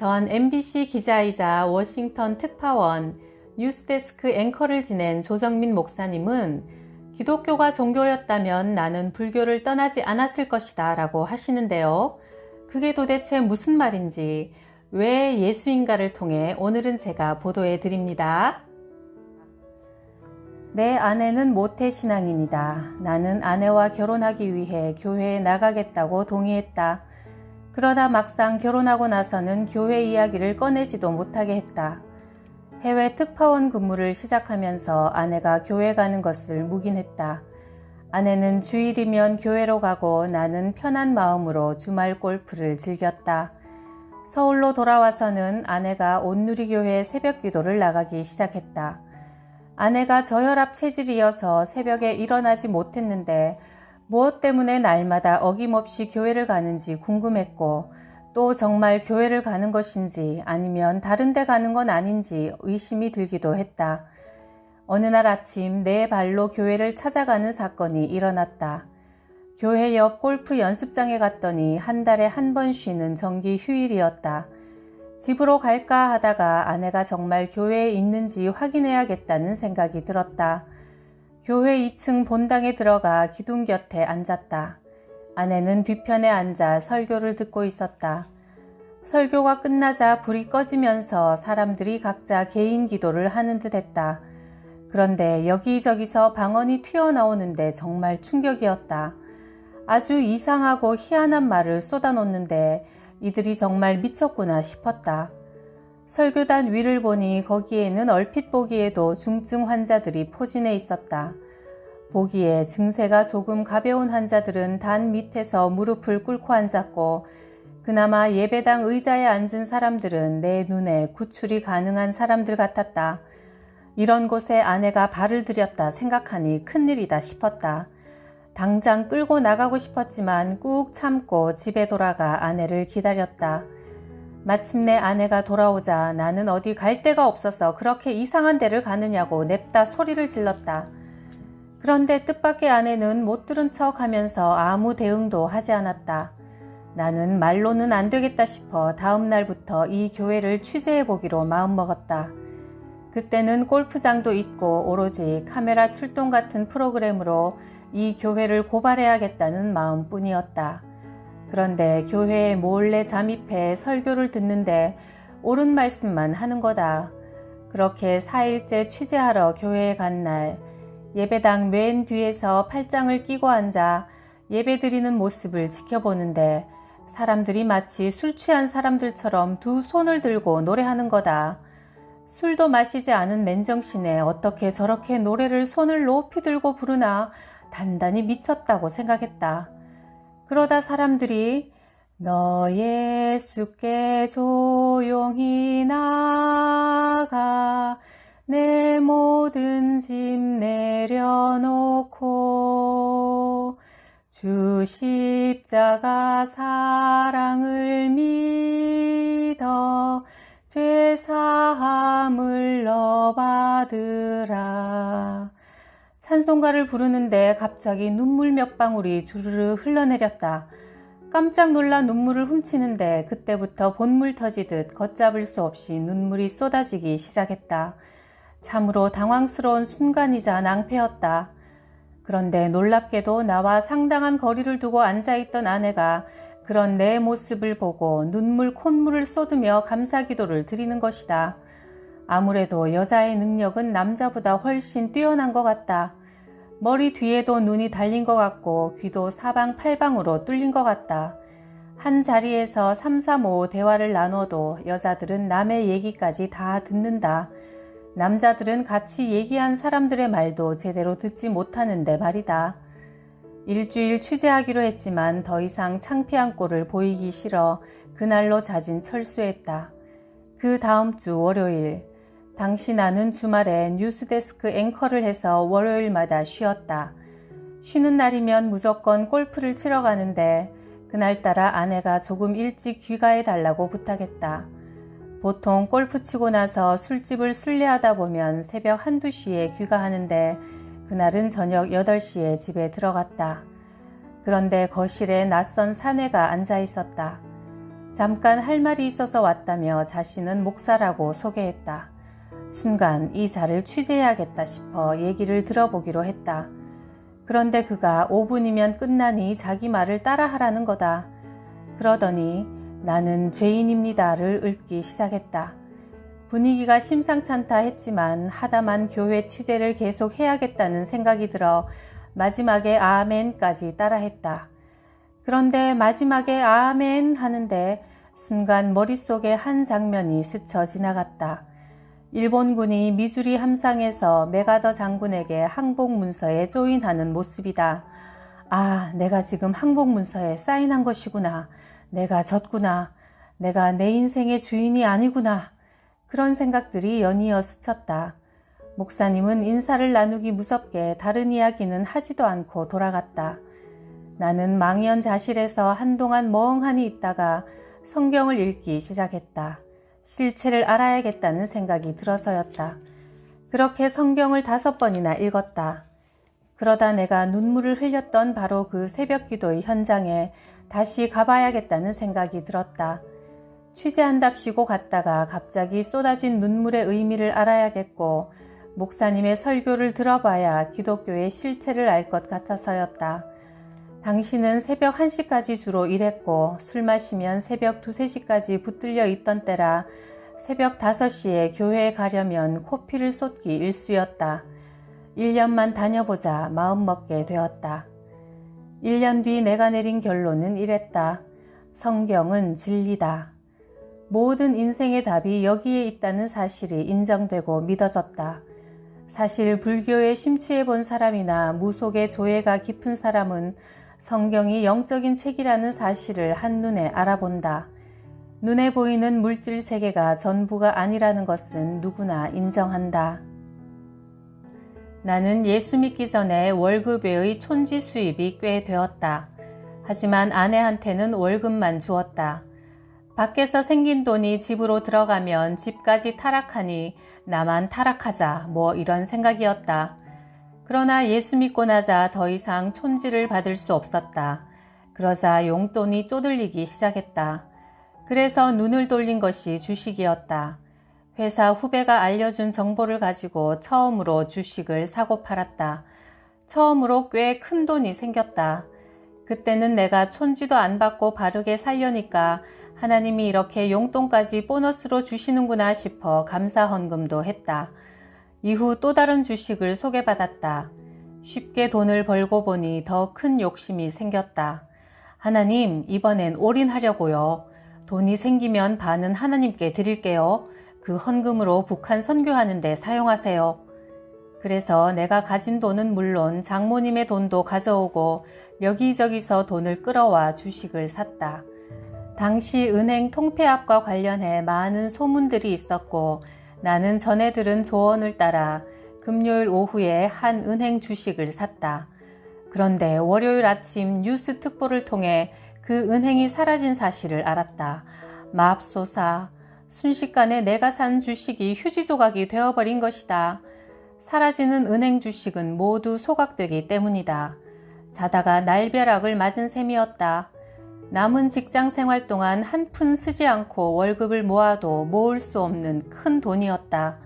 전 MBC 기자이자 워싱턴 특파원 뉴스데스크 앵커를 지낸 조정민 목사님은 기독교가 종교였다면 나는 불교를 떠나지 않았을 것이다 라고 하시는데요. 그게 도대체 무슨 말인지 왜 예수인가를 통해 오늘은 제가 보도해 드립니다. 내 아내는 모태신앙인이다. 나는 아내와 결혼하기 위해 교회에 나가겠다고 동의했다. 그러다 막상 결혼하고 나서는 교회 이야기를 꺼내지도 못하게 했다. 해외 특파원 근무를 시작하면서 아내가 교회 가는 것을 묵인했다. 아내는 주일이면 교회로 가고 나는 편한 마음으로 주말 골프를 즐겼다. 서울로 돌아와서는 아내가 온누리교회 새벽 기도를 나가기 시작했다. 아내가 저혈압 체질이어서 새벽에 일어나지 못했는데 무엇 때문에 날마다 어김없이 교회를 가는지 궁금했고 또 정말 교회를 가는 것인지 아니면 다른 데 가는 건 아닌지 의심이 들기도 했다. 어느 날 아침 내 발로 교회를 찾아가는 사건이 일어났다. 교회 옆 골프 연습장에 갔더니 한 달에 한 번 쉬는 정기 휴일이었다. 집으로 갈까 하다가 아내가 정말 교회에 있는지 확인해야겠다는 생각이 들었다. 교회 2층 본당에 들어가 기둥 곁에 앉았다. 아내는 뒤편에 앉아 설교를 듣고 있었다. 설교가 끝나자 불이 꺼지면서 사람들이 각자 개인 기도를 하는 듯 했다. 그런데 여기저기서 방언이 튀어나오는데 정말 충격이었다. 아주 이상하고 희한한 말을 쏟아놓는데 이들이 정말 미쳤구나 싶었다. 설교단 위를 보니 거기에는 얼핏 보기에도 중증 환자들이 포진해 있었다. 보기에 증세가 조금 가벼운 환자들은 단 밑에서 무릎을 꿇고 앉았고 그나마 예배당 의자에 앉은 사람들은 내 눈에 구출이 가능한 사람들 같았다. 이런 곳에 아내가 발을 들였다 생각하니 큰일이다 싶었다. 당장 끌고 나가고 싶었지만 꾹 참고 집에 돌아가 아내를 기다렸다. 마침내 아내가 돌아오자 나는 어디 갈 데가 없어서 그렇게 이상한 데를 가느냐고 냅다 소리를 질렀다. 그런데 뜻밖의 아내는 못 들은 척 하면서 아무 대응도 하지 않았다. 나는 말로는 안 되겠다 싶어 다음 날부터 이 교회를 취재해보기로 마음먹었다. 그때는 골프장도 있고 오로지 카메라 출동 같은 프로그램으로 이 교회를 고발해야겠다는 마음뿐이었다. 그런데 교회에 몰래 잠입해 설교를 듣는데 옳은 말씀만 하는 거다. 그렇게 4일째 취재하러 교회에 간 날 예배당 맨 뒤에서 팔짱을 끼고 앉아 예배드리는 모습을 지켜보는데 사람들이 마치 술 취한 사람들처럼 두 손을 들고 노래하는 거다. 술도 마시지 않은 맨정신에 어떻게 저렇게 노래를 손을 높이 들고 부르나 단단히 미쳤다고 생각했다. 그러다 사람들이 너 예수께 조용히 나가 내 모든 짐 내려놓고 주 십자가 사랑을 믿어 죄사함을 너 받으라. 찬송가를 부르는데 갑자기 눈물 몇 방울이 주르르 흘러내렸다. 깜짝 놀라 눈물을 훔치는데 그때부터 본물 터지듯 걷잡을 수 없이 눈물이 쏟아지기 시작했다. 참으로 당황스러운 순간이자 낭패였다. 그런데 놀랍게도 나와 상당한 거리를 두고 앉아있던 아내가 그런 내 모습을 보고 눈물 콧물을 쏟으며 감사기도를 드리는 것이다. 아무래도 여자의 능력은 남자보다 훨씬 뛰어난 것 같다. 머리 뒤에도 눈이 달린 것 같고 귀도 사방팔방으로 뚫린 것 같다. 한 자리에서 3, 4, 5 대화를 나눠도 여자들은 남의 얘기까지 다 듣는다. 남자들은 같이 얘기한 사람들의 말도 제대로 듣지 못하는데 말이다. 일주일 취재하기로 했지만 더 이상 창피한 꼴을 보이기 싫어 그날로 자진 철수했다. 그 다음 주 월요일, 당시 나는 주말에 뉴스데스크 앵커를 해서 월요일마다 쉬었다. 쉬는 날이면 무조건 골프를 치러 가는데 그날따라 아내가 조금 일찍 귀가해 달라고 부탁했다. 보통 골프 치고 나서 술집을 순례하다 보면 새벽 1, 2시에 귀가하는데 그날은 저녁 8시에 집에 들어갔다. 그런데 거실에 낯선 사내가 앉아 있었다. 잠깐 할 말이 있어서 왔다며 자신은 목사라고 소개했다. 순간 이 자를 취재해야겠다 싶어 얘기를 들어보기로 했다. 그런데 그가 5분이면 끝나니 자기 말을 따라하라는 거다. 그러더니 나는 죄인입니다를 읊기 시작했다. 분위기가 심상찮다 했지만 하다만 교회 취재를 계속 해야겠다는 생각이 들어 마지막에 아멘까지 따라했다. 그런데 마지막에 아멘 하는데 순간 머릿속에 한 장면이 스쳐 지나갔다. 일본군이 미주리 함상에서 메가더 장군에게 항복문서에 조인하는 모습이다. 아, 내가 지금 항복문서에 사인한 것이구나. 내가 졌구나. 내가 내 인생의 주인이 아니구나. 그런 생각들이 연이어 스쳤다. 목사님은 인사를 나누기 무섭게 다른 이야기는 하지도 않고 돌아갔다. 나는 망연자실해서 한동안 멍하니 있다가 성경을 읽기 시작했다. 실체를 알아야겠다는 생각이 들어서였다. 그렇게 성경을 5번이나 읽었다. 그러다 내가 눈물을 흘렸던 바로 그 새벽 기도의 현장에 다시 가봐야겠다는 생각이 들었다. 취재한답시고 갔다가 갑자기 쏟아진 눈물의 의미를 알아야겠고 목사님의 설교를 들어봐야 기독교의 실체를 알 것 같아서였다. 당신은 새벽 1시까지 주로 일했고 술 마시면 새벽 2, 3시까지 붙들려 있던 때라 새벽 5시에 교회에 가려면 코피를 쏟기 일쑤였다. 1년만 다녀보자 마음먹게 되었다. 1년 뒤 내가 내린 결론은 이랬다. 성경은 진리다. 모든 인생의 답이 여기에 있다는 사실이 인정되고 믿어졌다. 사실 불교에 심취해 본 사람이나 무속의 조예가 깊은 사람은 성경이 영적인 책이라는 사실을 한눈에 알아본다. 눈에 보이는 물질 세계가 전부가 아니라는 것은 누구나 인정한다. 나는 예수 믿기 전에 월급 외의 촌지 수입이 꽤 되었다. 하지만 아내한테는 월급만 주었다. 밖에서 생긴 돈이 집으로 들어가면 집까지 타락하니 나만 타락하자 뭐 이런 생각이었다. 그러나 예수 믿고 나자 더 이상 촌지를 받을 수 없었다. 그러자 용돈이 쪼들리기 시작했다. 그래서 눈을 돌린 것이 주식이었다. 회사 후배가 알려준 정보를 가지고 처음으로 주식을 사고 팔았다. 처음으로 꽤 큰 돈이 생겼다. 그때는 내가 촌지도 안 받고 바르게 살려니까 하나님이 이렇게 용돈까지 보너스로 주시는구나 싶어 감사 헌금도 했다. 이후 또 다른 주식을 소개받았다. 쉽게 돈을 벌고 보니 더 큰 욕심이 생겼다. 하나님, 이번엔 올인하려고요. 돈이 생기면 반은 하나님께 드릴게요. 그 헌금으로 북한 선교하는 데 사용하세요. 그래서 내가 가진 돈은 물론 장모님의 돈도 가져오고 여기저기서 돈을 끌어와 주식을 샀다. 당시 은행 통폐합과 관련해 많은 소문들이 있었고 나는 전해 들은 조언을 따라 금요일 오후에 한 은행 주식을 샀다. 그런데 월요일 아침 뉴스 특보를 통해 그 은행이 사라진 사실을 알았다. 맙소사, 순식간에 내가 산 주식이 휴지 조각이 되어버린 것이다. 사라지는 은행 주식은 모두 소각되기 때문이다. 자다가 날벼락을 맞은 셈이었다. 남은 직장 생활 동안 한 푼 쓰지 않고 월급을 모아도 모을 수 없는 큰 돈이었다.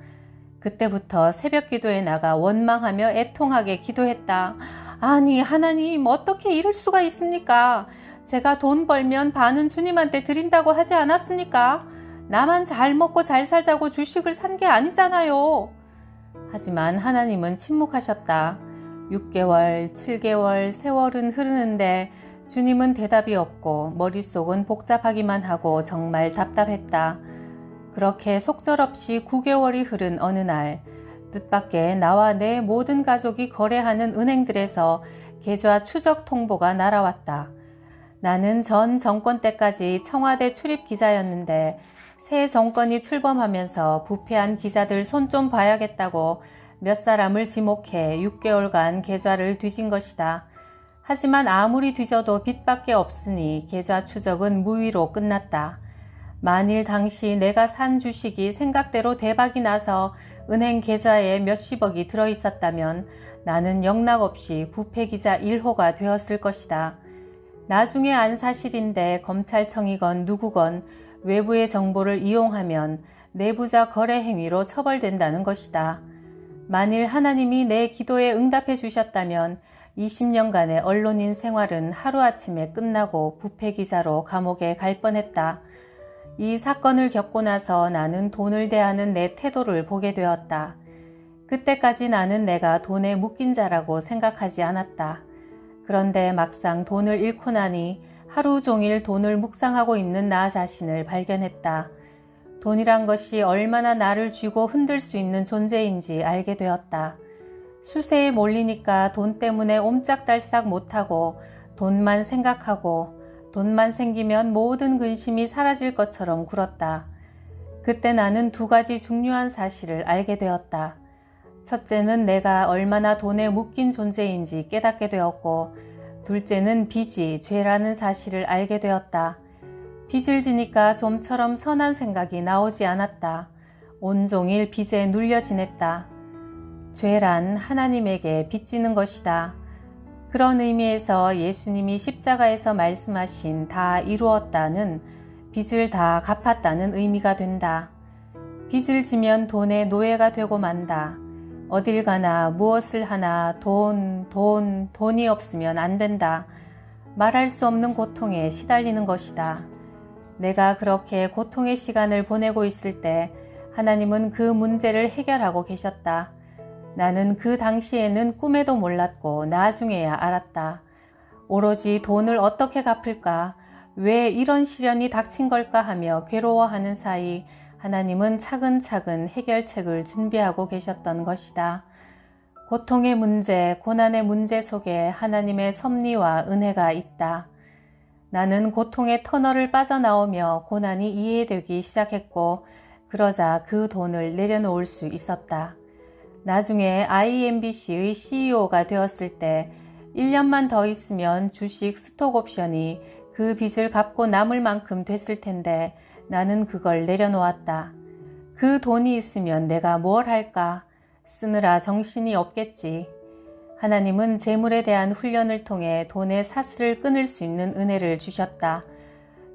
그때부터 새벽 기도에 나가 원망하며 애통하게 기도했다. 아니 하나님 어떻게 이럴 수가 있습니까? 제가 돈 벌면 반은 주님한테 드린다고 하지 않았습니까? 나만 잘 먹고 잘 살자고 주식을 산 게 아니잖아요. 하지만 하나님은 침묵하셨다. 6개월, 7개월, 세월은 흐르는데 주님은 대답이 없고 머릿속은 복잡하기만 하고 정말 답답했다. 그렇게 속절없이 9개월이 흐른 어느 날 뜻밖의 나와 내 모든 가족이 거래하는 은행들에서 계좌 추적 통보가 날아왔다. 나는 전 정권 때까지 청와대 출입 기자였는데 새 정권이 출범하면서 부패한 기자들 손 좀 봐야겠다고 몇 사람을 지목해 6개월간 계좌를 뒤진 것이다. 하지만 아무리 뒤져도 빚밖에 없으니 계좌 추적은 무위로 끝났다. 만일 당시 내가 산 주식이 생각대로 대박이 나서 은행 계좌에 몇십억이 들어있었다면 나는 영락없이 부패기자 1호가 되었을 것이다. 나중에 안 사실인데 검찰청이건 누구건 외부의 정보를 이용하면 내부자 거래 행위로 처벌된다는 것이다. 만일 하나님이 내 기도에 응답해 주셨다면 20년간의 언론인 생활은 하루아침에 끝나고 부패기자로 감옥에 갈 뻔했다. 이 사건을 겪고 나서 나는 돈을 대하는 내 태도를 보게 되었다. 그때까지 나는 내가 돈에 묶인 자라고 생각하지 않았다. 그런데 막상 돈을 잃고 나니 하루 종일 돈을 묵상하고 있는 나 자신을 발견했다. 돈이란 것이 얼마나 나를 쥐고 흔들 수 있는 존재인지 알게 되었다. 수세에 몰리니까 돈 때문에 옴짝달싹 못하고 돈만 생각하고 돈만 생기면 모든 근심이 사라질 것처럼 굴었다. 그때 나는 두 가지 중요한 사실을 알게 되었다. 첫째는 내가 얼마나 돈에 묶인 존재인지 깨닫게 되었고, 둘째는 빚이 죄라는 사실을 알게 되었다. 빚을 지니까 좀처럼 선한 생각이 나오지 않았다. 온종일 빚에 눌려 지냈다. 죄란 하나님에게 빚지는 것이다. 그런 의미에서 예수님이 십자가에서 말씀하신 다 이루었다는 빚을 다 갚았다는 의미가 된다. 빚을 지면 돈의 노예가 되고 만다. 어딜 가나 무엇을 하나 돈이 없으면 안 된다. 말할 수 없는 고통에 시달리는 것이다. 내가 그렇게 고통의 시간을 보내고 있을 때 하나님은 그 문제를 해결하고 계셨다. 나는 그 당시에는 꿈에도 몰랐고 나중에야 알았다. 오로지 돈을 어떻게 갚을까? 왜 이런 시련이 닥친 걸까 하며 괴로워하는 사이 하나님은 차근차근 해결책을 준비하고 계셨던 것이다. 고통의 문제, 고난의 문제 속에 하나님의 섭리와 은혜가 있다. 나는 고통의 터널을 빠져나오며 고난이 이해되기 시작했고, 그러자 그 돈을 내려놓을 수 있었다. 나중에 IMBC의 CEO가 되었을 때 1년만 더 있으면 주식 스톡옵션이 그 빚을 갚고 남을 만큼 됐을 텐데 나는 그걸 내려놓았다. 그 돈이 있으면 내가 뭘 할까? 쓰느라 정신이 없겠지. 하나님은 재물에 대한 훈련을 통해 돈의 사슬을 끊을 수 있는 은혜를 주셨다.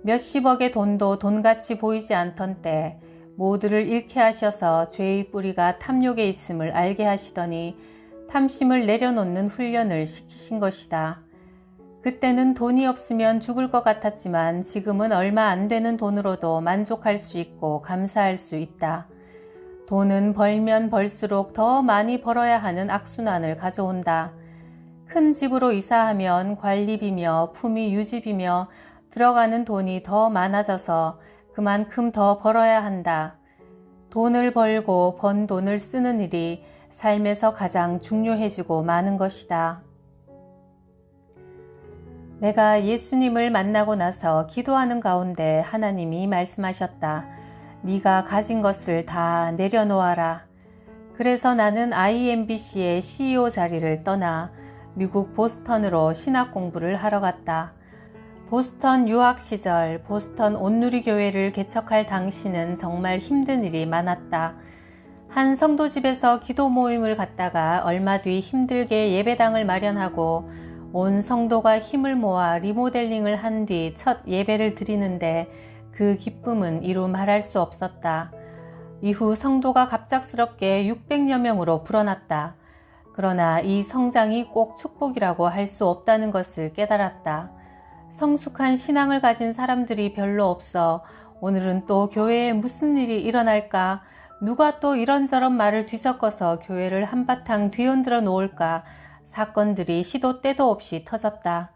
몇십억의 돈도 돈같이 보이지 않던 때 모두를 잃게 하셔서 죄의 뿌리가 탐욕에 있음을 알게 하시더니 탐심을 내려놓는 훈련을 시키신 것이다. 그때는 돈이 없으면 죽을 것 같았지만 지금은 얼마 안 되는 돈으로도 만족할 수 있고 감사할 수 있다. 돈은 벌면 벌수록 더 많이 벌어야 하는 악순환을 가져온다. 큰 집으로 이사하면 관리비며 품위 유지비며 들어가는 돈이 더 많아져서 그만큼 더 벌어야 한다. 돈을 벌고 번 돈을 쓰는 일이 삶에서 가장 중요해지고 마는 것이다. 내가 예수님을 만나고 나서 기도하는 가운데 하나님이 말씀하셨다. 네가 가진 것을 다 내려놓아라. 그래서 나는 IMBC의 CEO 자리를 떠나 미국 보스턴으로 신학 공부를 하러 갔다. 보스턴 유학 시절 보스턴 온누리교회를 개척할 당시는 정말 힘든 일이 많았다. 한 성도집에서 기도 모임을 갖다가 얼마 뒤 힘들게 예배당을 마련하고 온 성도가 힘을 모아 리모델링을 한 뒤 첫 예배를 드리는데 그 기쁨은 이루 말할 수 없었다. 이후 성도가 갑작스럽게 600여 명으로 불어났다. 그러나 이 성장이 꼭 축복이라고 할 수 없다는 것을 깨달았다. 성숙한 신앙을 가진 사람들이 별로 없어 오늘은 또 교회에 무슨 일이 일어날까? 누가 또 이런저런 말을 뒤섞어서 교회를 한바탕 뒤흔들어 놓을까? 사건들이 시도 때도 없이 터졌다.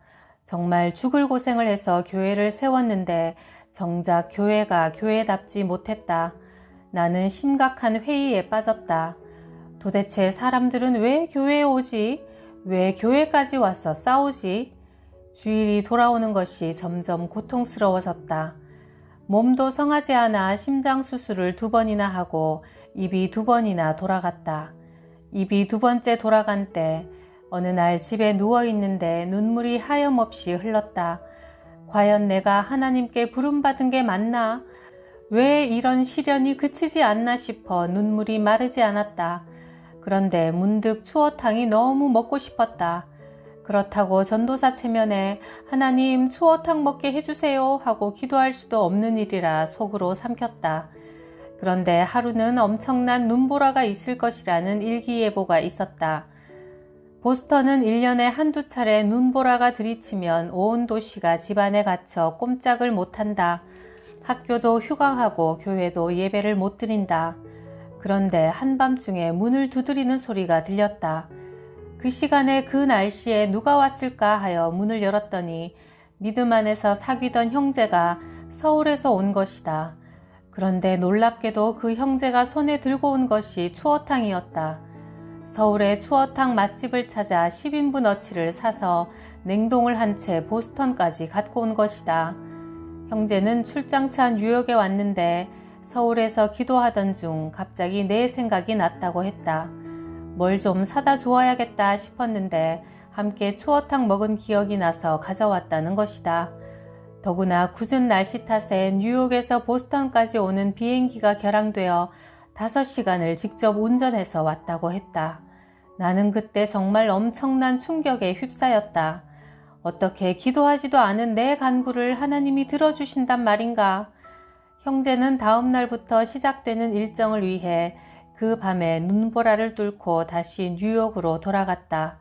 정말 죽을 고생을 해서 교회를 세웠는데 정작 교회가 교회답지 못했다. 나는 심각한 회의에 빠졌다. 도대체 사람들은 왜 교회에 오지? 왜 교회까지 와서 싸우지? 주일이 돌아오는 것이 점점 고통스러워졌다. 몸도 성하지 않아 심장 수술을 2번이나 하고 입이 2번이나 돌아갔다. 입이 2번째 돌아간 때 어느 날 집에 누워있는데 눈물이 하염없이 흘렀다. 과연 내가 하나님께 부름받은 게 맞나? 왜 이런 시련이 그치지 않나 싶어 눈물이 마르지 않았다. 그런데 문득 추어탕이 너무 먹고 싶었다. 그렇다고 전도사 체면에 하나님 추어탕 먹게 해주세요 하고 기도할 수도 없는 일이라 속으로 삼켰다. 그런데 하루는 엄청난 눈보라가 있을 것이라는 일기예보가 있었다. 보스턴은 1년에 한두 차례 눈보라가 들이치면 온 도시가 집안에 갇혀 꼼짝을 못한다. 학교도 휴강하고 교회도 예배를 못 드린다. 그런데 한밤중에 문을 두드리는 소리가 들렸다. 그 시간에 그 날씨에 누가 왔을까 하여 문을 열었더니 믿음 안에서 사귀던 형제가 서울에서 온 것이다. 그런데 놀랍게도 그 형제가 손에 들고 온 것이 추어탕이었다. 서울의 추어탕 맛집을 찾아 10인분 어치를 사서 냉동을 한 채 보스턴까지 갖고 온 것이다. 형제는 출장차 뉴욕에 왔는데 서울에서 기도하던 중 갑자기 내 생각이 났다고 했다. 뭘 좀 사다 주어야겠다 싶었는데 함께 추어탕 먹은 기억이 나서 가져왔다는 것이다. 더구나 궂은 날씨 탓에 뉴욕에서 보스턴까지 오는 비행기가 결항되어 5시간을 직접 운전해서 왔다고 했다. 나는 그때 정말 엄청난 충격에 휩싸였다. 어떻게 기도하지도 않은 내 간구를 하나님이 들어주신단 말인가? 형제는 다음 날부터 시작되는 일정을 위해 그 밤에 눈보라를 뚫고 다시 뉴욕으로 돌아갔다.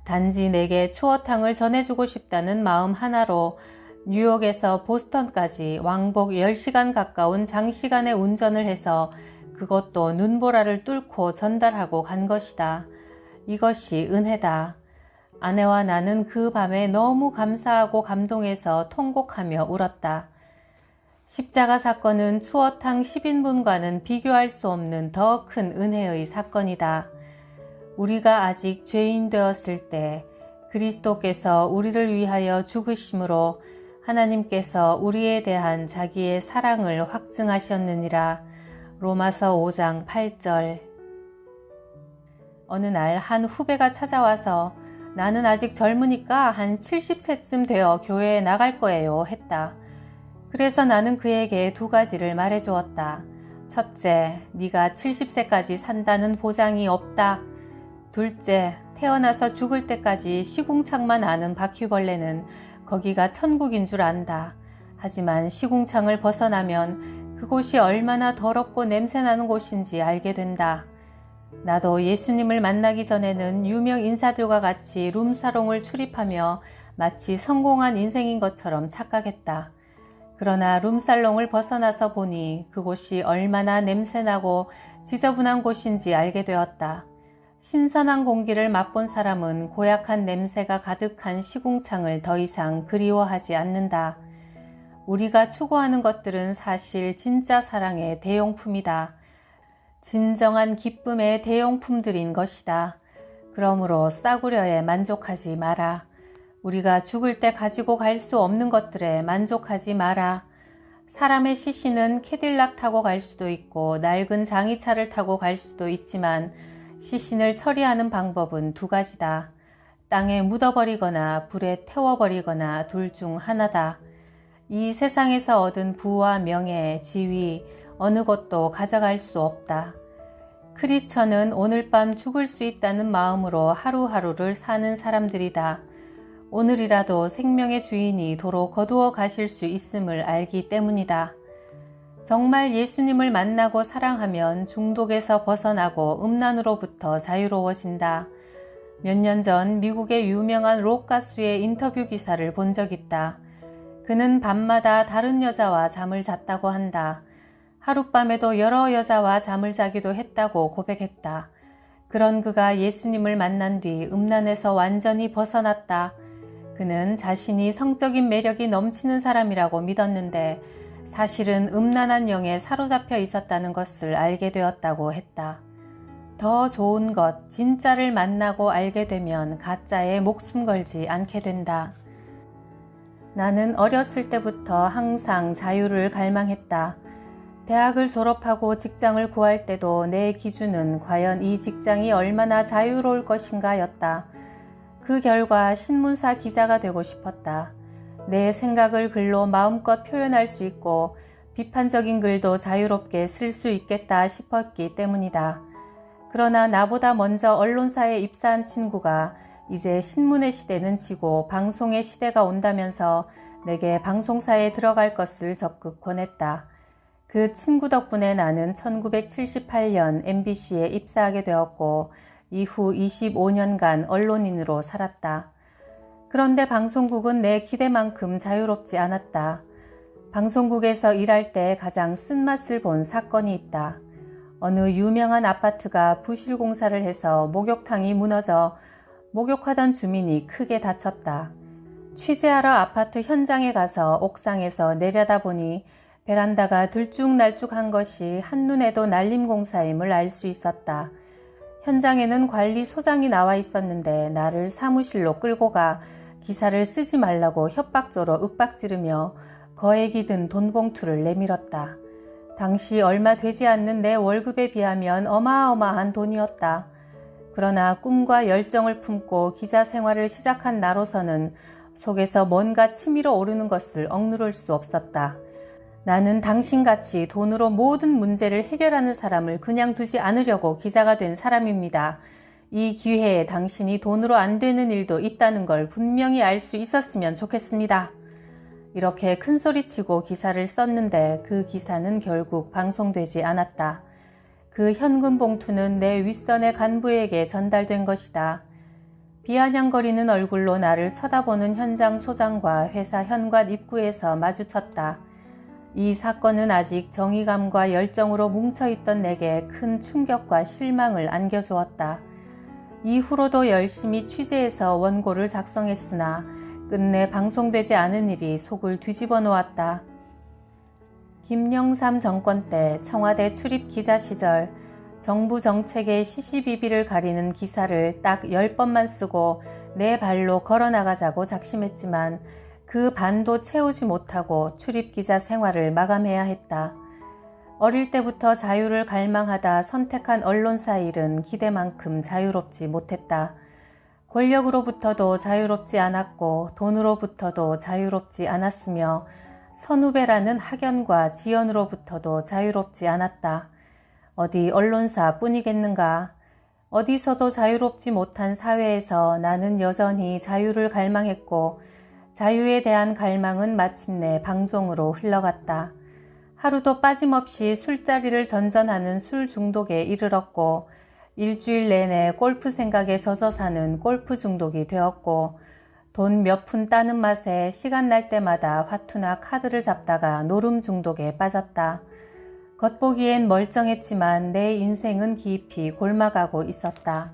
단지 내게 추어탕을 전해주고 싶다는 마음 하나로 뉴욕에서 보스턴까지 왕복 10시간 가까운 장시간의 운전을 해서 그것도 눈보라를 뚫고 전달하고 간 것이다. 이것이 은혜다. 아내와 나는 그 밤에 너무 감사하고 감동해서 통곡하며 울었다. 십자가 사건은 추어탕 10인분과는 비교할 수 없는 더 큰 은혜의 사건이다. 우리가 아직 죄인 되었을 때 그리스도께서 우리를 위하여 죽으심으로 하나님께서 우리에 대한 자기의 사랑을 확증하셨느니라. 로마서 5장 8절. 어느 날 한 후배가 찾아와서 나는 아직 젊으니까 한 70세쯤 되어 교회에 나갈 거예요 했다. 그래서 나는 그에게 2가지를 말해주었다. 첫째, 네가 70세까지 산다는 보장이 없다. 둘째, 태어나서 죽을 때까지 시궁창만 아는 바퀴벌레는 거기가 천국인 줄 안다. 하지만 시궁창을 벗어나면 그곳이 얼마나 더럽고 냄새나는 곳인지 알게 된다. 나도 예수님을 만나기 전에는 유명 인사들과 같이 룸사롱을 출입하며 마치 성공한 인생인 것처럼 착각했다. 그러나 룸살롱을 벗어나서 보니 그곳이 얼마나 냄새나고 지저분한 곳인지 알게 되었다. 신선한 공기를 맛본 사람은 고약한 냄새가 가득한 시궁창을 더 이상 그리워하지 않는다. 우리가 추구하는 것들은 사실 진짜 사랑의 대용품이다. 진정한 기쁨의 대용품들인 것이다. 그러므로 싸구려에 만족하지 마라. 우리가 죽을 때 가지고 갈 수 없는 것들에 만족하지 마라. 사람의 시신은 캐딜락 타고 갈 수도 있고 낡은 장의차를 타고 갈 수도 있지만 시신을 처리하는 방법은 2가지다. 땅에 묻어버리거나 불에 태워버리거나 둘 중 하나다. 이 세상에서 얻은 부와 명예, 지위, 어느 것도 가져갈 수 없다. 크리스천은 오늘 밤 죽을 수 있다는 마음으로 하루하루를 사는 사람들이다. 오늘이라도 생명의 주인이 도로 거두어 가실 수 있음을 알기 때문이다. 정말 예수님을 만나고 사랑하면 중독에서 벗어나고 음란으로부터 자유로워진다. 몇 년 전 미국의 유명한 록 가수의 인터뷰 기사를 본 적 있다. 그는 밤마다 다른 여자와 잠을 잤다고 한다. 하룻밤에도 여러 여자와 잠을 자기도 했다고 고백했다. 그런 그가 예수님을 만난 뒤 음란에서 완전히 벗어났다. 그는 자신이 성적인 매력이 넘치는 사람이라고 믿었는데 사실은 음란한 영에 사로잡혀 있었다는 것을 알게 되었다고 했다. 더 좋은 것, 진짜를 만나고 알게 되면 가짜에 목숨 걸지 않게 된다. 나는 어렸을 때부터 항상 자유를 갈망했다. 대학을 졸업하고 직장을 구할 때도 내 기준은 과연 이 직장이 얼마나 자유로울 것인가였다. 그 결과 신문사 기자가 되고 싶었다. 내 생각을 글로 마음껏 표현할 수 있고 비판적인 글도 자유롭게 쓸 수 있겠다 싶었기 때문이다. 그러나 나보다 먼저 언론사에 입사한 친구가 이제 신문의 시대는 지고 방송의 시대가 온다면서 내게 방송사에 들어갈 것을 적극 권했다. 그 친구 덕분에 나는 1978년 MBC에 입사하게 되었고 이후 25년간 언론인으로 살았다. 그런데 방송국은 내 기대만큼 자유롭지 않았다. 방송국에서 일할 때 가장 쓴맛을 본 사건이 있다. 어느 유명한 아파트가 부실 공사를 해서 목욕탕이 무너져 목욕하던 주민이 크게 다쳤다. 취재하러 아파트 현장에 가서 옥상에서 내려다보니 베란다가 들쭉날쭉한 것이 한눈에도 난림공사임을 알 수 있었다. 현장에는 관리소장이 나와 있었는데 나를 사무실로 끌고 가 기사를 쓰지 말라고 협박조로 윽박지르며 거액이 든 돈봉투를 내밀었다. 당시 얼마 되지 않는 내 월급에 비하면 어마어마한 돈이었다. 그러나 꿈과 열정을 품고 기자 생활을 시작한 나로서는 속에서 뭔가 치밀어 오르는 것을 억누를 수 없었다. 나는 당신같이 돈으로 모든 문제를 해결하는 사람을 그냥 두지 않으려고 기자가 된 사람입니다. 이 기회에 당신이 돈으로 안 되는 일도 있다는 걸 분명히 알 수 있었으면 좋겠습니다. 이렇게 큰소리치고 기사를 썼는데 그 기사는 결국 방송되지 않았다. 그 현금 봉투는 내 윗선의 간부에게 전달된 것이다. 비아냥거리는 얼굴로 나를 쳐다보는 현장 소장과 회사 현관 입구에서 마주쳤다. 이 사건은 아직 정의감과 열정으로 뭉쳐있던 내게 큰 충격과 실망을 안겨주었다. 이후로도 열심히 취재해서 원고를 작성했으나 끝내 방송되지 않은 일이 속을 뒤집어 놓았다. 김영삼 정권 때 청와대 출입 기자 시절 정부 정책의 시시비비를 가리는 기사를 딱 10번만 쓰고 내 발로 걸어나가자고 작심했지만 그 반도 채우지 못하고 출입 기자 생활을 마감해야 했다. 어릴 때부터 자유를 갈망하다 선택한 언론사 일은 기대만큼 자유롭지 못했다. 권력으로부터도 자유롭지 않았고 돈으로부터도 자유롭지 않았으며 선후배라는 학연과 지연으로부터도 자유롭지 않았다. 어디 언론사 뿐이겠는가? 어디서도 자유롭지 못한 사회에서 나는 여전히 자유를 갈망했고 자유에 대한 갈망은 마침내 방종으로 흘러갔다. 하루도 빠짐없이 술자리를 전전하는 술 중독에 이르렀고 일주일 내내 골프 생각에 젖어 사는 골프 중독이 되었고 돈 몇 푼 따는 맛에 시간 날 때마다 화투나 카드를 잡다가 노름 중독에 빠졌다. 겉보기엔 멀쩡했지만 내 인생은 깊이 골마가고 있었다.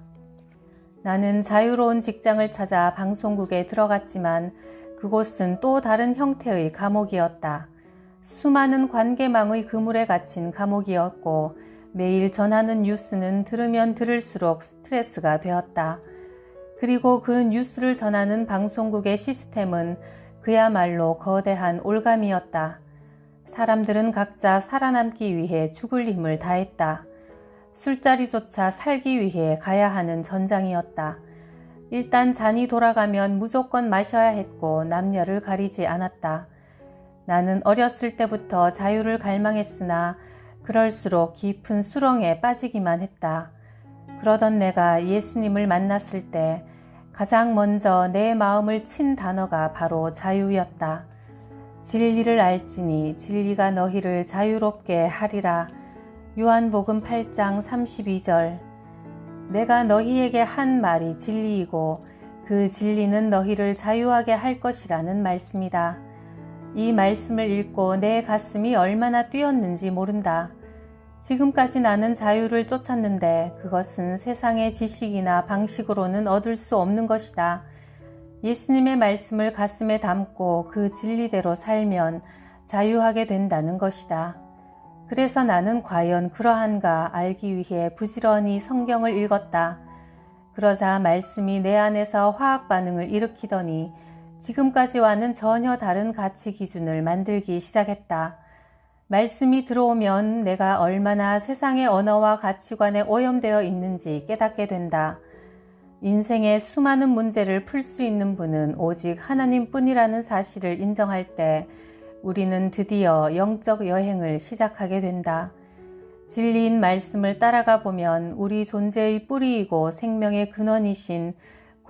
나는 자유로운 직장을 찾아 방송국에 들어갔지만 그곳은 또 다른 형태의 감옥이었다. 수많은 관계망의 그물에 갇힌 감옥이었고 매일 전하는 뉴스는 들으면 들을수록 스트레스가 되었다. 그리고 그 뉴스를 전하는 방송국의 시스템은 그야말로 거대한 올감이었다. 사람들은 각자 살아남기 위해 죽을 힘을 다했다. 술자리조차 살기 위해 가야 하는 전장이었다. 일단 잔이 돌아가면 무조건 마셔야 했고 남녀를 가리지 않았다. 나는 어렸을 때부터 자유를 갈망했으나 그럴수록 깊은 수렁에 빠지기만 했다. 그러던 내가 예수님을 만났을 때 가장 먼저 내 마음을 친 단어가 바로 자유였다. 진리를 알지니 진리가 너희를 자유롭게 하리라. 요한복음 8장 32절. 내가 너희에게 한 말이 진리이고 그 진리는 너희를 자유하게 할 것이라는 말씀이다. 이 말씀을 읽고 내 가슴이 얼마나 뛰었는지 모른다. 지금까지 나는 자유를 쫓았는데 그것은 세상의 지식이나 방식으로는 얻을 수 없는 것이다. 예수님의 말씀을 가슴에 담고 그 진리대로 살면 자유하게 된다는 것이다. 그래서 나는 과연 그러한가 알기 위해 부지런히 성경을 읽었다. 그러자 말씀이 내 안에서 화학 반응을 일으키더니 지금까지와는 전혀 다른 가치 기준을 만들기 시작했다. 말씀이 들어오면 내가 얼마나 세상의 언어와 가치관에 오염되어 있는지 깨닫게 된다. 인생의 수많은 문제를 풀 수 있는 분은 오직 하나님뿐이라는 사실을 인정할 때 우리는 드디어 영적 여행을 시작하게 된다. 진리인 말씀을 따라가 보면 우리 존재의 뿌리이고 생명의 근원이신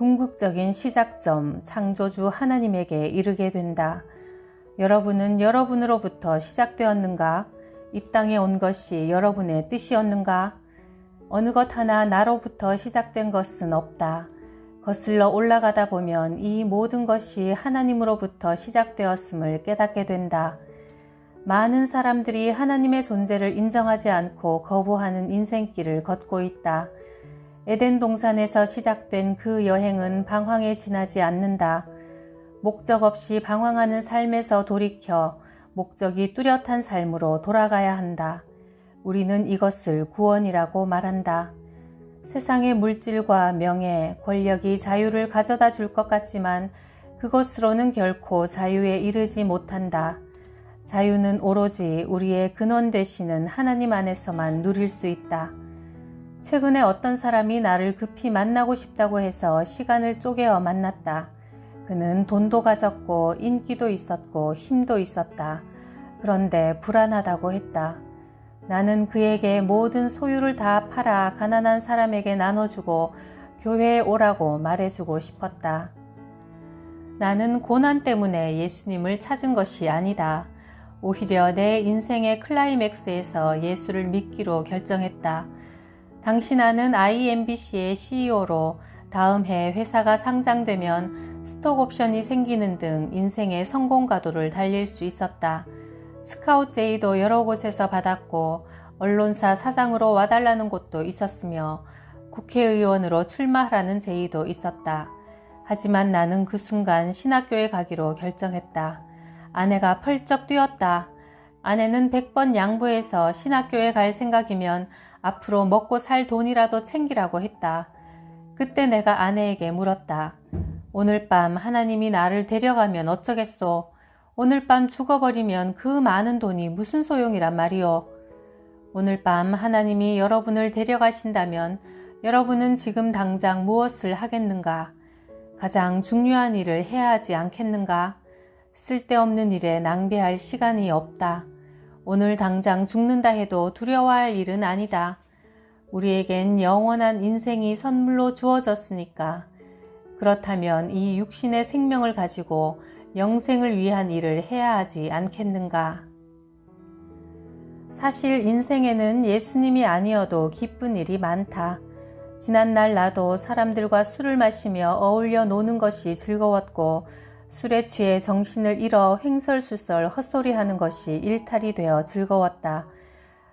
궁극적인 시작점, 창조주 하나님에게 이르게 된다. 여러분은 여러분으로부터 시작되었는가? 이 땅에 온 것이 여러분의 뜻이었는가? 어느 것 하나 나로부터 시작된 것은 없다. 거슬러 올라가다 보면 이 모든 것이 하나님으로부터 시작되었음을 깨닫게 된다. 많은 사람들이 하나님의 존재를 인정하지 않고 거부하는 인생길을 걷고 있다. 에덴 동산에서 시작된 그 여행은 방황에 지나지 않는다. 목적 없이 방황하는 삶에서 돌이켜 목적이 뚜렷한 삶으로 돌아가야 한다. 우리는 이것을 구원이라고 말한다. 세상의 물질과 명예, 권력이 자유를 가져다 줄 것 같지만 그것으로는 결코 자유에 이르지 못한다. 자유는 오로지 우리의 근원 되시는 하나님 안에서만 누릴 수 있다. 최근에 어떤 사람이 나를 급히 만나고 싶다고 해서 시간을 쪼개어 만났다. 그는 돈도 가졌고 인기도 있었고 힘도 있었다. 그런데 불안하다고 했다. 나는 그에게 모든 소유를 다 팔아 가난한 사람에게 나눠주고 교회에 오라고 말해주고 싶었다. 나는 고난 때문에 예수님을 찾은 것이 아니다. 오히려 내 인생의 클라이맥스에서 예수를 믿기로 결정했다. 당시 나는 IMBC의 CEO로 다음 해 회사가 상장되면 스톡옵션이 생기는 등 인생의 성공 가도를 달릴 수 있었다. 스카웃 제의도 여러 곳에서 받았고 언론사 사장으로 와달라는 곳도 있었으며 국회의원으로 출마하라는 제의도 있었다. 하지만 나는 그 순간 신학교에 가기로 결정했다. 아내가 펄쩍 뛰었다. 아내는 100번 양보해서 신학교에 갈 생각이면 앞으로 먹고 살 돈이라도 챙기라고 했다. 그때 내가 아내에게 물었다. 오늘 밤 하나님이 나를 데려가면 어쩌겠소? 오늘 밤 죽어버리면 그 많은 돈이 무슨 소용이란 말이오. 오늘 밤 하나님이 여러분을 데려가신다면 여러분은 지금 당장 무엇을 하겠는가? 가장 중요한 일을 해야 하지 않겠는가? 쓸데없는 일에 낭비할 시간이 없다. 오늘 당장 죽는다 해도 두려워할 일은 아니다. 우리에겐 영원한 인생이 선물로 주어졌으니까. 그렇다면 이 육신의 생명을 가지고 영생을 위한 일을 해야 하지 않겠는가? 사실 인생에는 예수님이 아니어도 기쁜 일이 많다. 지난날 나도 사람들과 술을 마시며 어울려 노는 것이 즐거웠고 술에 취해 정신을 잃어 횡설수설 헛소리하는 것이 일탈이 되어 즐거웠다.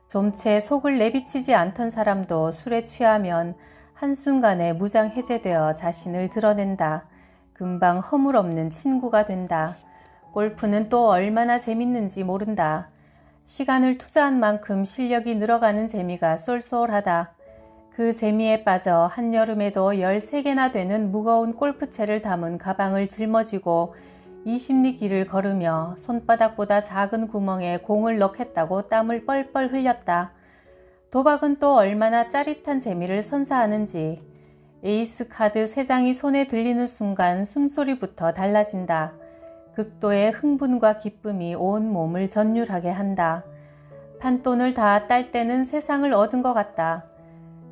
좀채 속을 내비치지 않던 사람도 술에 취하면 한순간에 무장해제되어 자신을 드러낸다. 금방 허물없는 친구가 된다. 골프는 또 얼마나 재밌는지 모른다. 시간을 투자한 만큼 실력이 늘어가는 재미가 쏠쏠하다. 그 재미에 빠져 한여름에도 13개나 되는 무거운 골프채를 담은 가방을 짊어지고 20리 길을 걸으며 손바닥보다 작은 구멍에 공을 넣겠다고 땀을 뻘뻘 흘렸다. 도박은 또 얼마나 짜릿한 재미를 선사하는지. 에이스 카드 3장이 손에 들리는 순간 숨소리부터 달라진다. 극도의 흥분과 기쁨이 온 몸을 전율하게 한다. 판돈을 다 딸 때는 세상을 얻은 것 같다.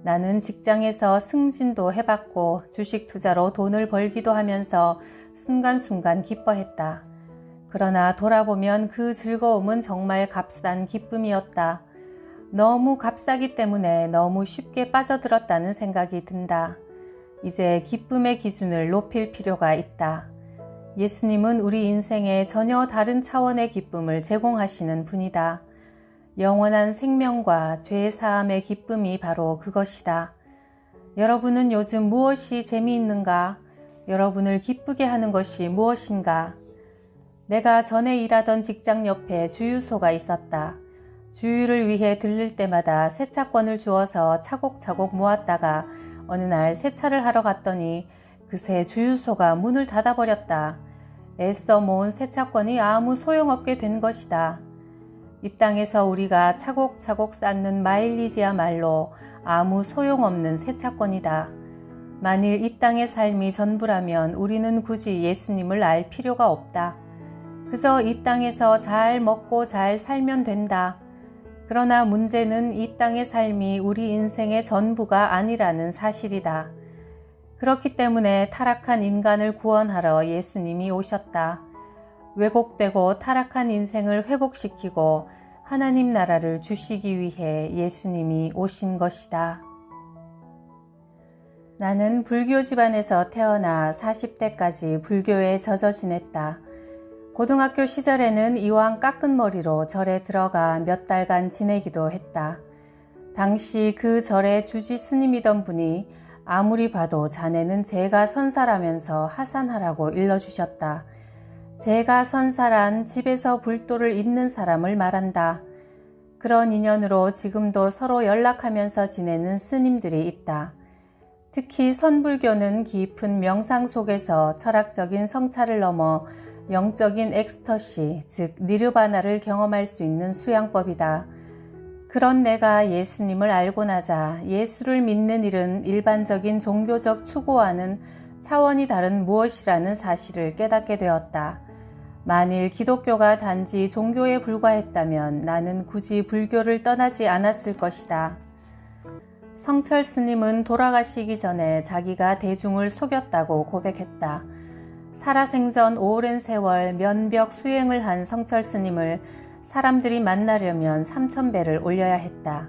나는 직장에서 승진도 해봤고 주식 투자로 돈을 벌기도 하면서 순간순간 기뻐했다. 그러나 돌아보면 그 즐거움은 정말 값싼 기쁨이었다. 너무 값싸기 때문에 너무 쉽게 빠져들었다는 생각이 든다. 이제 기쁨의 기준을 높일 필요가 있다. 예수님은 우리 인생에 전혀 다른 차원의 기쁨을 제공하시는 분이다. 영원한 생명과 죄 사함의 기쁨이 바로 그것이다. 여러분은 요즘 무엇이 재미있는가? 여러분을 기쁘게 하는 것이 무엇인가? 내가 전에 일하던 직장 옆에 주유소가 있었다. 주유를 위해 들를 때마다 세차권을 주어서 차곡차곡 모았다가 어느 날 세차를 하러 갔더니 그새 주유소가 문을 닫아버렸다. 애써 모은 세차권이 아무 소용없게 된 것이다. 이 땅에서 우리가 차곡차곡 쌓는 마일리지야말로 아무 소용없는 세차권이다. 만일 이 땅의 삶이 전부라면 우리는 굳이 예수님을 알 필요가 없다. 그저 이 땅에서 잘 먹고 잘 살면 된다. 그러나 문제는 이 땅의 삶이 우리 인생의 전부가 아니라는 사실이다. 그렇기 때문에 타락한 인간을 구원하러 예수님이 오셨다. 왜곡되고 타락한 인생을 회복시키고 하나님 나라를 주시기 위해 예수님이 오신 것이다. 나는 불교 집안에서 태어나 40대까지 불교에 젖어 지냈다. 고등학교 시절에는 이왕 깎은 머리로 절에 들어가 몇 달간 지내기도 했다. 당시 그 절의 주지 스님이던 분이 아무리 봐도 자네는 제가 선사라면서 하산하라고 일러주셨다. 제가 선사란 집에서 불도를 잇는 사람을 말한다. 그런 인연으로 지금도 서로 연락하면서 지내는 스님들이 있다. 특히 선불교는 깊은 명상 속에서 철학적인 성찰을 넘어 영적인 엑스터시, 즉 니르바나를 경험할 수 있는 수양법이다. 그런 내가 예수님을 알고 나자 예수를 믿는 일은 일반적인 종교적 추구와는 차원이 다른 무엇이라는 사실을 깨닫게 되었다. 만일 기독교가 단지 종교에 불과했다면 나는 굳이 불교를 떠나지 않았을 것이다. 성철 스님은 돌아가시기 전에 자기가 대중을 속였다고 고백했다. 살아생전 오랜 세월 면벽 수행을 한 성철 스님을 사람들이 만나려면 3000배를 올려야 했다.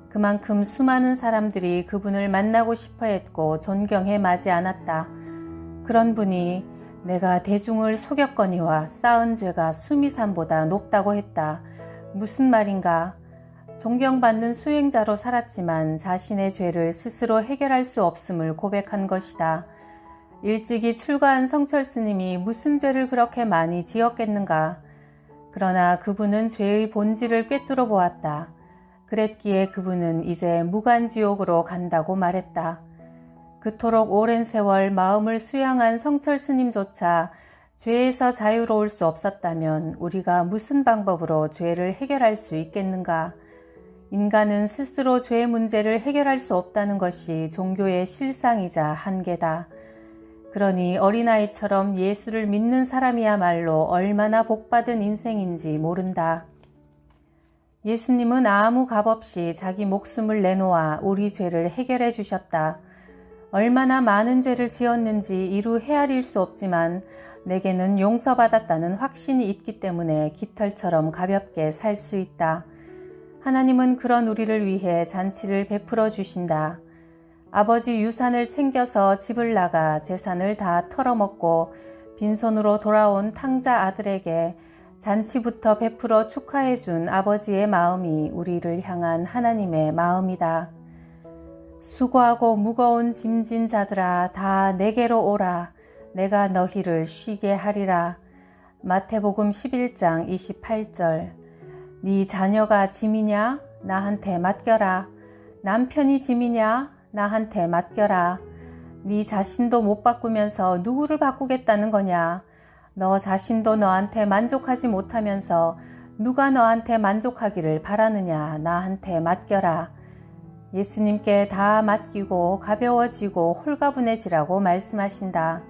그만큼 수많은 사람들이 그분을 만나고 싶어 했고 존경해 마지 않았다. 그런 분이 내가 대중을 속였거니와 쌓은 죄가 수미산보다 높다고 했다. 무슨 말인가? 존경받는 수행자로 살았지만 자신의 죄를 스스로 해결할 수 없음을 고백한 것이다. 일찍이 출가한 성철 스님이 무슨 죄를 그렇게 많이 지었겠는가? 그러나 그분은 죄의 본질을 꿰뚫어 보았다. 그랬기에 그분은 이제 무간지옥으로 간다고 말했다. 그토록 오랜 세월 마음을 수양한 성철 스님조차 죄에서 자유로울 수 없었다면 우리가 무슨 방법으로 죄를 해결할 수 있겠는가? 인간은 스스로 죄의 문제를 해결할 수 없다는 것이 종교의 실상이자 한계다. 그러니 어린아이처럼 예수를 믿는 사람이야말로 얼마나 복받은 인생인지 모른다. 예수님은 아무 값없이 자기 목숨을 내놓아 우리 죄를 해결해 주셨다. 얼마나 많은 죄를 지었는지 이루 헤아릴 수 없지만 내게는 용서받았다는 확신이 있기 때문에 깃털처럼 가볍게 살 수 있다. 하나님은 그런 우리를 위해 잔치를 베풀어 주신다. 아버지 유산을 챙겨서 집을 나가 재산을 다 털어먹고 빈손으로 돌아온 탕자 아들에게 잔치부터 베풀어 축하해 준 아버지의 마음이 우리를 향한 하나님의 마음이다. 수고하고 무거운 짐진 자들아 다 내게로 오라. 내가 너희를 쉬게 하리라. 마태복음 11장 28절. 네 자녀가 짐이냐? 나한테 맡겨라. 남편이 짐이냐? 나한테 맡겨라. 네 자신도 못 바꾸면서 누구를 바꾸겠다는 거냐? 너 자신도 너한테 만족하지 못하면서 누가 너한테 만족하기를 바라느냐? 나한테 맡겨라. 예수님께 다 맡기고 가벼워지고 홀가분해지라고 말씀하신다.